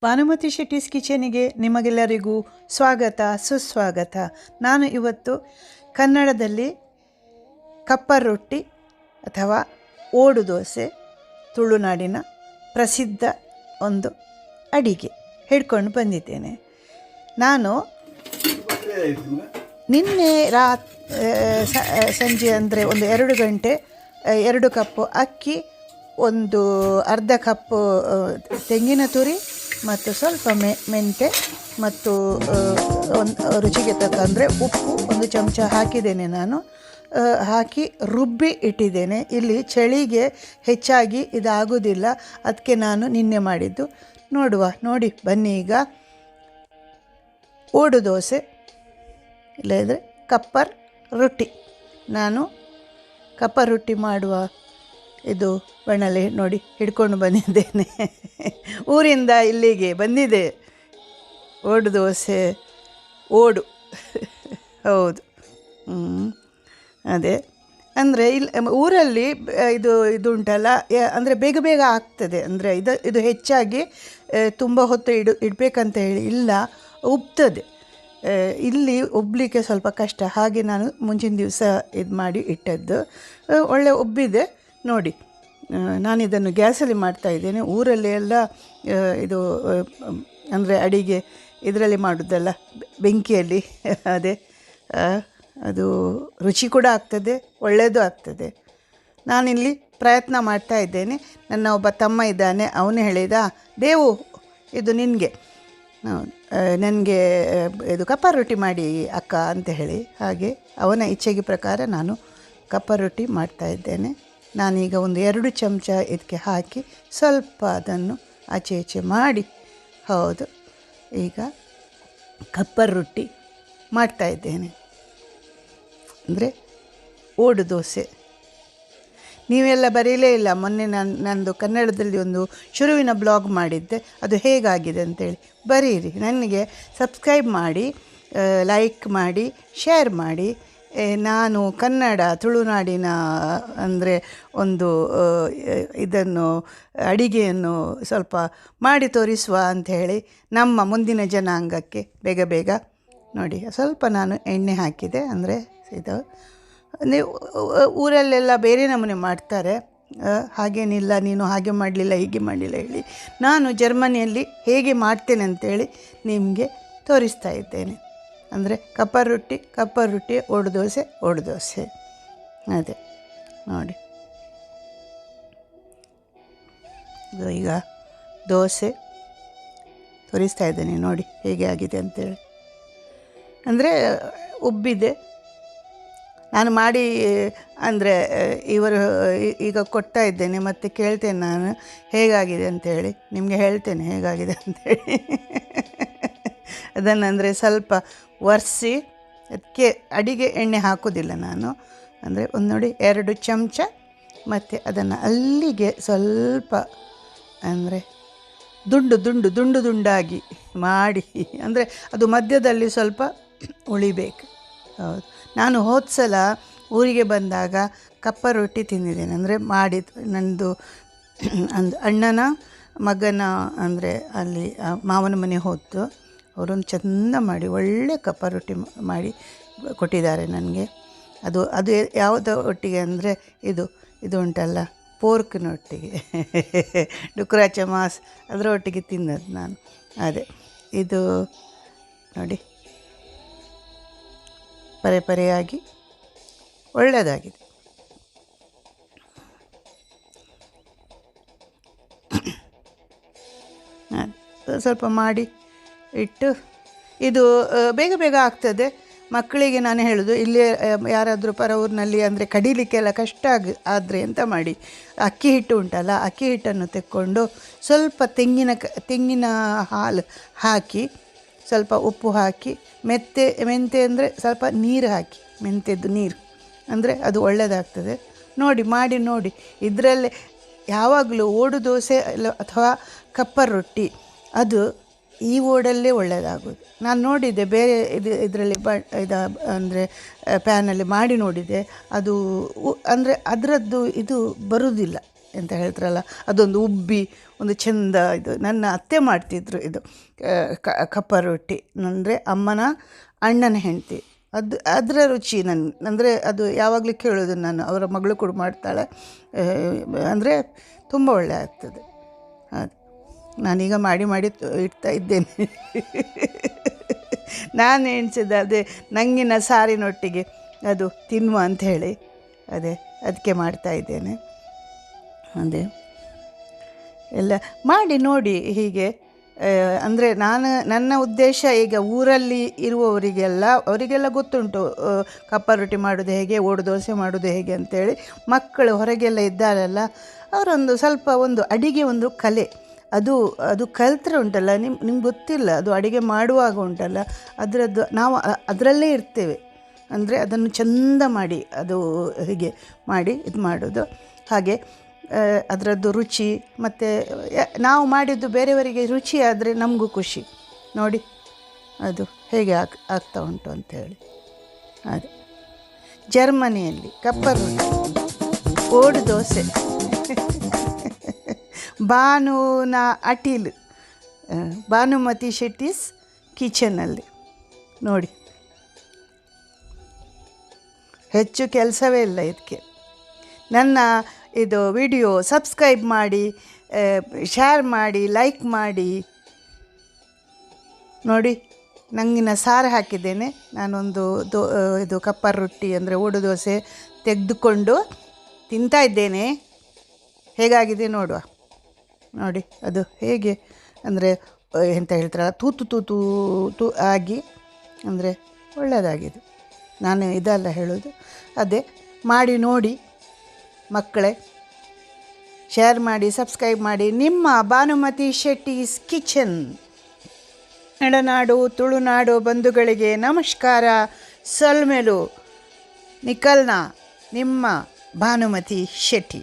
ಭಾನುಮತಿ ಶೆಟ್ಟೀಸ್ ಕಿಚನಿಗೆ ನಿಮಗೆಲ್ಲರಿಗೂ ಸ್ವಾಗತ ಸುಸ್ವಾಗತ. ನಾನು ಇವತ್ತು ಕನ್ನಡದಲ್ಲಿ ಕಪ್ಪರ್ ರೊಟ್ಟಿ ಅಥವಾ ಓಡು ದೋಸೆ, ತುಳುನಾಡಿನ ಪ್ರಸಿದ್ಧ ಒಂದು ಅಡಿಗೆ ಹಿಡ್ಕೊಂಡು ಬಂದಿದ್ದೇನೆ. ನಾನು ನಿನ್ನೆ ಸಂಜೆ ಅಂದರೆ ಒಂದು 2 ಗಂಟೆ 2 ಕಪ್ಪು ಅಕ್ಕಿ, ಒಂದು ಅರ್ಧ ಕಪ್ಪು ತೆಂಗಿನ ತುರಿ ಮತ್ತು ಸ್ವಲ್ಪ ಮೆಂತೆ ಮತ್ತು ರುಚಿಗೆ ತಕ್ಕ ಅಂದರೆ ಉಪ್ಪು 1 ಚಮಚ ಹಾಕಿದ್ದೇನೆ. ನಾನು ಹಾಕಿ ರುಬ್ಬಿ ಇಟ್ಟಿದ್ದೇನೆ. ಇಲ್ಲಿ ಚಳಿಗೆ ಹೆಚ್ಚಾಗಿ ಇದಾಗೋದಿಲ್ಲ, ಅದಕ್ಕೆ ನಾನು ನಿನ್ನೆ ಮಾಡಿದ್ದು. ನೋಡಿ ಬನ್ನಿ. ಈಗ ಓಡು ದೋಸೆ ಇಲ್ಲದಿದ್ದರೆ ಕಪ್ಪರ್ ರೊಟ್ಟಿ. ನಾನು ಕಪ್ಪರ್ ರೊಟ್ಟಿ ಮಾಡುವ ಇದು ಬಣ್ಣಲೆ ನೋಡಿ ಹಿಡ್ಕೊಂಡು ಬಂದಿದ್ದೇನೆ. ಊರಿಂದ ಇಲ್ಲಿಗೆ ಬಂದಿದೆ ಓಡು ದೋಸೆ. ಓಡು ಹೌದು, ಅದೇ ಅಂದರೆ ಇಲ್ಲಿ ಊರಲ್ಲಿ ಇದು ಉಂಟಲ್ಲ, ಅಂದರೆ ಬೇಗ ಬೇಗ ಆಗ್ತದೆ. ಅಂದರೆ ಇದು ಹೆಚ್ಚಾಗಿ ತುಂಬ ಹೊತ್ತು ಇಡಬೇಕಂತ ಹೇಳಿ ಇಲ್ಲ, ಉಬ್ತದೆ. ಇಲ್ಲಿ ಉಬ್ಬಲಿಕ್ಕೆ ಸ್ವಲ್ಪ ಕಷ್ಟ. ಹಾಗೆ ನಾನು ಮುಂಚಿನ ದಿವಸ ಇದು ಮಾಡಿ ಇಟ್ಟದ್ದು. ಒಳ್ಳೆ ಉಬ್ಬಿದೆ ನೋಡಿ. ನಾನು ಇದನ್ನು ಗ್ಯಾಸಲ್ಲಿ ಮಾಡ್ತಾಯಿದ್ದೇನೆ. ಊರಲ್ಲಿ ಎಲ್ಲ ಇದು ಅಂದರೆ ಅಡಿಗೆ ಇದರಲ್ಲಿ ಮಾಡೋದಲ್ಲ, ಬೆಂಕಿಯಲ್ಲಿ. ಅದೇ ಅದು ರುಚಿ ಕೂಡ ಆಗ್ತದೆ, ಒಳ್ಳೆಯದು ಆಗ್ತದೆ. ನಾನಿಲ್ಲಿ ಪ್ರಯತ್ನ ಮಾಡ್ತಾ ಇದ್ದೇನೆ. ನನ್ನ ಒಬ್ಬ ತಮ್ಮ ಇದ್ದಾನೆ, ಅವನು ಹೇಳಿದ, ದೇವು ಇದು ನಿನಗೆ, ನನಗೆ ಇದು ಕಪ್ಪರ್ ರೊಟ್ಟಿ ಮಾಡಿ ಅಕ್ಕ ಅಂತ ಹೇಳಿ. ಹಾಗೆ ಅವನ ಇಚ್ಛೆಗೆ ಪ್ರಕಾರ ನಾನು ಕಪ್ಪರ್ ರೊಟ್ಟಿ ಮಾಡ್ತಾಯಿದ್ದೇನೆ. ನಾನೀಗ ಒಂದು 2 ಚಮಚ ಇದಕ್ಕೆ ಹಾಕಿ ಸ್ವಲ್ಪ ಅದನ್ನು ಆಚೆ ಈಚೆ ಮಾಡಿ, ಹೌದು, ಈಗ ಕಪ್ಪರ್ ರೊಟ್ಟಿ ಮಾಡ್ತಾಯಿದ್ದೇನೆ. ಅಂದರೆ ಓಡು ದೋಸೆ. ನೀವೆಲ್ಲ ಬರೀಲೇ ಇಲ್ಲ. ಮೊನ್ನೆ ನಂದು ಕನ್ನಡದಲ್ಲಿ ಒಂದು ಶುರುವಿನ ಬ್ಲಾಗ್ ಮಾಡಿದ್ದೆ, ಅದು ಹೇಗಾಗಿದೆ ಅಂತೇಳಿ ಬರೀರಿ. ನನಗೆ ಸಬ್ಸ್ಕ್ರೈಬ್ ಮಾಡಿ, ಲೈಕ್ ಮಾಡಿ, ಶೇರ್ ಮಾಡಿ. ನಾನು ಕನ್ನಡ ತುಳುನಾಡಿನ ಅಂದರೆ ಒಂದು ಇದನ್ನು ಅಡಿಗೆಯನ್ನು ಸ್ವಲ್ಪ ಮಾಡಿ ತೋರಿಸುವ ಅಂಥೇಳಿ ನಮ್ಮ ಮುಂದಿನ ಜನಾಂಗಕ್ಕೆ ಬೇಗ ನೋಡಿ. ಸ್ವಲ್ಪ ನಾನು ಎಣ್ಣೆ ಹಾಕಿದೆ. ಅಂದರೆ ಇದು ನೀವು ಊರಲ್ಲೆಲ್ಲ ಬೇರೆ ನಮೂನೆ ಮಾಡ್ತಾರೆ, ಹಾಗೇನಿಲ್ಲ, ನೀನು ಹಾಗೆ ಮಾಡಲಿಲ್ಲ ಹೀಗೆ ಮಾಡಲಿಲ್ಲ ಹೇಳಿ. ನಾನು ಜರ್ಮನಿಯಲ್ಲಿ ಹೇಗೆ ಮಾಡ್ತೇನೆ ಅಂತೇಳಿ ನಿಮಗೆ ತೋರಿಸ್ತಾ ಇದ್ದೇನೆ. ಅಂದರೆ ಕಪ್ಪರ್ ರೊಟ್ಟಿ, ಓಡು ದೋಸೆ. ಅದೇ ನೋಡಿ, ಈಗ ದೋಸೆ ತೋರಿಸ್ತಾ ಇದ್ದೇನೆ ನೋಡಿ ಹೇಗೆ ಆಗಿದೆ ಅಂತೇಳಿ. ಅಂದರೆ ಉಬ್ಬಿದೆ. ನಾನು ಮಾಡಿ ಅಂದರೆ ಇವರು ಈಗ ಕೊಡ್ತಾ ಇದ್ದೇನೆ, ಮತ್ತು ಕೇಳ್ತೇನೆ ನಾನು ಹೇಗಾಗಿದೆ ಅಂಥೇಳಿ. ನಿಮಗೆ ಹೇಳ್ತೇನೆ ಹೇಗಾಗಿದೆ ಅಂಥೇಳಿ. ಅದನ್ನು ಅಂದರೆ ಸ್ವಲ್ಪ ಒರೆಸಿ, ಅದಕ್ಕೆ ಅಡಿಗೆ ಎಣ್ಣೆ ಹಾಕೋದಿಲ್ಲ ನಾನು. ಅಂದರೆ ಒಂದು ನೋಡಿ 2 ಚಮಚ, ಮತ್ತು ಅದನ್ನು ಅಲ್ಲಿಗೆ ಸ್ವಲ್ಪ ಅಂದರೆ ದುಂಡಾಗಿ ಮಾಡಿ, ಅಂದರೆ ಅದು ಮಧ್ಯದಲ್ಲಿ ಸ್ವಲ್ಪ ಉಳಿಬೇಕು. ಹೌದು, ನಾನು ಹೋದ ಸಲ ಊರಿಗೆ ಬಂದಾಗ ಕಪ್ಪರ್ ರೊಟ್ಟಿ ತಿಂದಿದ್ದೇನೆ. ಅಂದರೆ ಮಾಡಿದ್ದು ನನ್ನದು ಅಣ್ಣನ ಮಗನ, ಅಂದರೆ ಅಲ್ಲಿ ಮಾವನ ಮನೆ ಹೋದ್ದು. ಅವರೊಂದು ಚೆಂದ ಮಾಡಿ ಒಳ್ಳೆ ಕಪ್ಪರ್ ರೊಟ್ಟಿ ಮಾಡಿ ಕೊಟ್ಟಿದ್ದಾರೆ ನನಗೆ. ಅದು ಯಾವುದೋ ಒಟ್ಟಿಗೆ ಅಂದರೆ ಇದು ಉಂಟಲ್ಲ, ಪೋರ್ಕ್ನ ಒಟ್ಟಿಗೆ, ಡುಕ್ರಾಚ ಮಾಸ್, ಅದರ ಒಟ್ಟಿಗೆ ತಿನ್ನೋದು ನಾನು. ಅದೇ ಇದು ನೋಡಿ, ಪರೆಯಾಗಿ ಒಳ್ಳೆಯದಾಗಿದೆ. ಸ್ವಲ್ಪ ಮಾಡಿ ಇಟ್ಟು, ಇದು ಬೇಗ ಆಗ್ತದೆ. ಮಕ್ಕಳಿಗೆ ನಾನು ಹೇಳೋದು, ಇಲ್ಲಿ ಯಾರಾದರೂ ಊರಿನಲ್ಲಿ ಅಂದರೆ ಕಡಿಲಿಕ್ಕೆಲ್ಲ ಕಷ್ಟ ಆದರೆ ಎಂತ ಮಾಡಿ, ಅಕ್ಕಿ ಹಿಟ್ಟು ಉಂಟಲ್ಲ, ಅಕ್ಕಿ ಹಿಟ್ಟನ್ನು ತೆಕ್ಕೊಂಡು ಸ್ವಲ್ಪ ತೆಂಗಿನ ಹಾಲು ಹಾಕಿ, ಸ್ವಲ್ಪ ಉಪ್ಪು ಹಾಕಿ, ಮೆಂತೆ ಅಂದರೆ ಸ್ವಲ್ಪ ನೀರು ಹಾಕಿ, ಮೆಂತೆದ್ದು ನೀರು ಅಂದರೆ ಅದು ಒಳ್ಳೆಯದಾಗ್ತದೆ. ಮಾಡಿ ನೋಡಿ. ಇದರಲ್ಲೇ ಯಾವಾಗಲೂ ಓಡು ದೋಸೆ ಅಥವಾ ಕಪ್ಪರ್ ರೊಟ್ಟಿ ಅದು ಈ ಓಡಲ್ಲೇ ಒಳ್ಳೆಯದಾಗೋದು. ನಾನು ನೋಡಿದ್ದೆ ಬೇರೆ ಇದರಲ್ಲಿ ಅಂದರೆ ಪ್ಯಾನಲ್ಲಿ ಮಾಡಿ ನೋಡಿದೆ. ಅದು ಅಂದರೆ ಅದರದ್ದು ಇದು ಬರುವುದಿಲ್ಲ ಅಂತ ಹೇಳ್ತಾರಲ್ಲ, ಅದೊಂದು ಉಬ್ಬಿ ಒಂದು ಚೆಂದ. ಇದು ನನ್ನ ಅತ್ತೆ ಮಾಡ್ತಿದ್ರು, ಇದು ಕಪ್ಪ ರೊಟ್ಟಿ ಅಂದರೆ ಅಮ್ಮನ ಅಣ್ಣನ ಹೆಂಡತಿ. ಅದರ ರುಚಿ ಅಂದರೆ ಅದು ಯಾವಾಗಲೂ ಕೇಳೋದು ನಾನು, ಅವರ ಮಗಳು ಕೂಡ ಮಾಡ್ತಾಳೆ, ಅಂದರೆ ತುಂಬ ಒಳ್ಳೆ ಆಗ್ತದೆ. ಅದು ನಾನೀಗ ಮಾಡಿ ಇಡ್ತಾ ಇದ್ದೇನೆ. ನಾನು ಎಣಿಸಿದ್ದೆ ಅದೇ ನಂಗಿನ ಸಾರಿನೊಟ್ಟಿಗೆ ಅದು ತಿನ್ನುವ ಅಂಥೇಳಿ, ಅದಕ್ಕೆ ಮಾಡ್ತಾಯಿದ್ದೇನೆ. ಅದೇ ಎಲ್ಲ ಮಾಡಿ ನೋಡಿ ಹೀಗೆ. ಅಂದರೆ ನನ್ನ ಉದ್ದೇಶ ಈಗ ಊರಲ್ಲಿ ಅವರಿಗೆಲ್ಲ ಗೊತ್ತುಂಟು ಕಪ್ಪ ರೊಟ್ಟಿ ಮಾಡೋದು ಹೇಗೆ, ಓಡು ದೋಸೆ ಮಾಡೋದು ಹೇಗೆ ಅಂತೇಳಿ. ಮಕ್ಕಳು ಹೊರಗೆಲ್ಲ ಇದ್ದಾರಲ್ಲ, ಅವರೊಂದು ಸ್ವಲ್ಪ ಒಂದು ಅಡಿಗೆ ಒಂದು ಕಲೆ, ಅದು ಕಲ್ತ್ರೆ ಉಂಟಲ್ಲ, ನಿಮ್ಗೆ ಗೊತ್ತಿಲ್ಲ, ಅದು ಅಡುಗೆ ಮಾಡುವಾಗ ಉಂಟಲ್ಲ ಅದರದ್ದು ನಾವು ಅದರಲ್ಲೇ ಇರ್ತೇವೆ. ಅಂದರೆ ಅದನ್ನು ಚೆಂದ ಮಾಡಿ ಅದು ಹೀಗೆ ಮಾಡಿ ಇದು ಮಾಡೋದು. ಹಾಗೆ ಅದರದ್ದು ರುಚಿ ಮತ್ತು ನಾವು ಮಾಡಿದ್ದು ಬೇರೆಯವರಿಗೆ ರುಚಿ ಆದರೆ ನಮಗೂ ಖುಷಿ. ನೋಡಿ ಅದು ಹೇಗೆ ಆಗ್ತಾ ಉಂಟು ಅಂಥೇಳಿ. ಅದೇ ಜರ್ಮನಿಯಲ್ಲಿ ಕಪ್ಪ ರೊಟ್ಟಿ, ಓಡು ದೋಸೆ, ಭಾನುನ ಅಟೀಲ್, ಭಾನುಮತಿ ಶೆಟ್ಟೀಸ್ ಕಿಚನಲ್ಲಿ ನೋಡಿ. ಹೆಚ್ಚು ಕೆಲಸವೇ ಇಲ್ಲ ಇದಕ್ಕೆ. ನನ್ನ ಇದು ವಿಡಿಯೋ ಸಬ್ಸ್ಕ್ರೈಬ್ ಮಾಡಿ, ಶೇರ್ ಮಾಡಿ, ಲೈಕ್ ಮಾಡಿ. ನೋಡಿ ನಂಗಿನ ಸಾರು ಹಾಕಿದ್ದೇನೆ. ನಾನೊಂದು ಇದು ಕಪ್ಪ ರೊಟ್ಟಿ ಅಂದರೆ ಓಡು ದೋಸೆ ತೆಗೆದುಕೊಂಡು ತಿಂತಾ ಇದ್ದೇನೆ. ಹೇಗಾಗಿದೆ ನೋಡುವ. ನೋಡಿ ಅದು ಹೇಗೆ ಅಂದರೆ ಎಂತ ಹೇಳ್ತಾರಲ್ಲ, ತೂತು ತೂತು ತೂ ಆಗಿ ಅಂದರೆ ಒಳ್ಳೆಯದಾಗಿದೆ. ನಾನು ಇದೆಲ್ಲ ಹೇಳೋದು. ಅದೇ ಮಾಡಿ ನೋಡಿ ಮಕ್ಕಳೇ, ಶೇರ್ ಮಾಡಿ, ಸಬ್ಸ್ಕ್ರೈಬ್ ಮಾಡಿ. ನಿಮ್ಮ ಭಾನುಮತಿ ಶೆಟ್ಟೀಸ್ ಕಿಚನ್. ಎಡನಾಡು ತುಳುನಾಡು ಬಂಧುಗಳಿಗೆ ನಮಸ್ಕಾರ. ಸೊಲ್ಮೆಲು ನಿಖಲ್ನ ನಿಮ್ಮ ಭಾನುಮತಿ ಶೆಟ್ಟಿ.